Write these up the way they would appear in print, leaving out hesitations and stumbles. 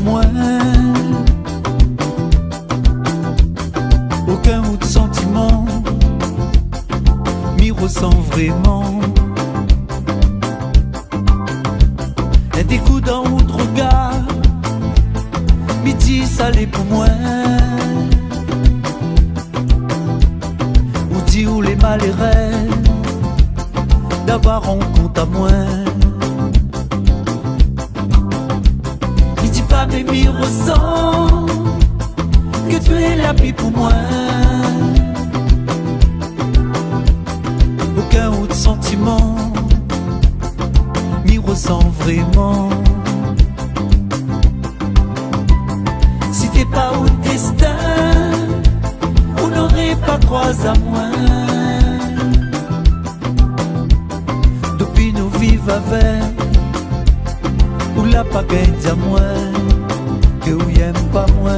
moi. Aucun autre sentiment m'y ressent vraiment. Un des coups d'un autre regard midi salé pour moi. Ou dit où les mal et rêves d'avoir en compte à moi. Il dit pas mais m'y ressent que tu es la vie pour moi. Aucun autre sentiment m'y ressent vraiment. Si t'es pas au destin, on n'aurait pas croisé à moi. Depuis nous vivons avec, ou la pagaille à moi, que ou y'aime pas moi.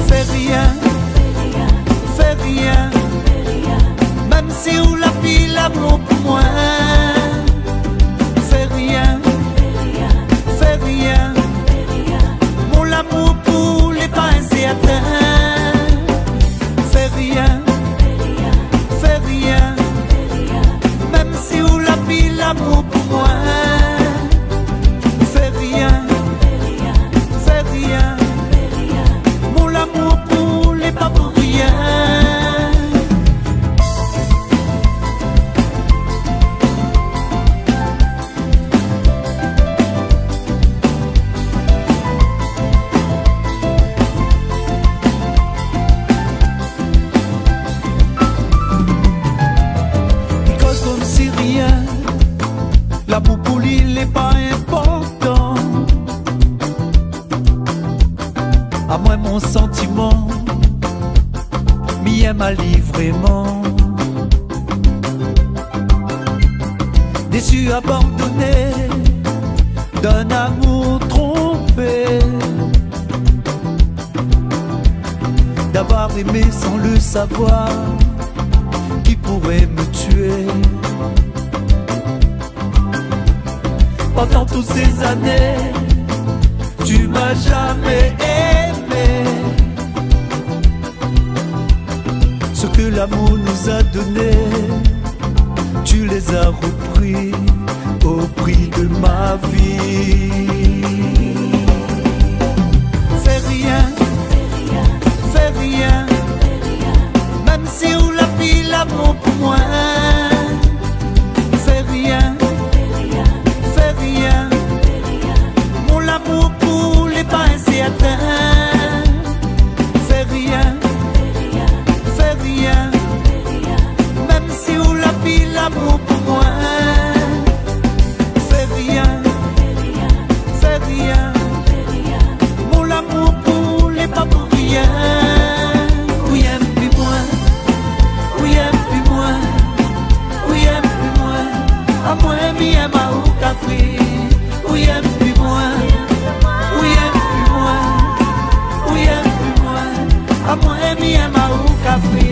Fais rien, fais rien, même si ou la vie l'amour pour moi. Fais rien, fais rien, mon l'amour pour les pas incertains. Fais rien, fais rien, même si ou la vie l'amour pour moi. Fais rien, fais rien, mon l'amour pour les pas pour rien. L'amour pour lui n'est pas important. À moi mon sentiment m'y aime à vraiment. Déçu, abandonné d'un amour trompé, d'avoir aimé sans le savoir qui pourrait me tuer. Pendant toutes ces années, tu m'as jamais aimé. Ce que l'amour nous a donné, tu les as repris au prix de ma vie. Fais rien, fais rien, même si ou la vie l'amour pour moi. Fais rien, fais rien, mon l'amour pour les pas incertains. Fais rien, fais rien, même si ou la vie l'amour pour moi. Fais rien, fais rien, mon l'amour pour les pas pour rien. Oui, aime plus moi, oui, aime plus moi, oui, aime plus moi. À moi, mi aime à ou café. Oui, aime plus moi, oui, aime plus moi, oui, aime plus moi. À moi, mi aime à ou café.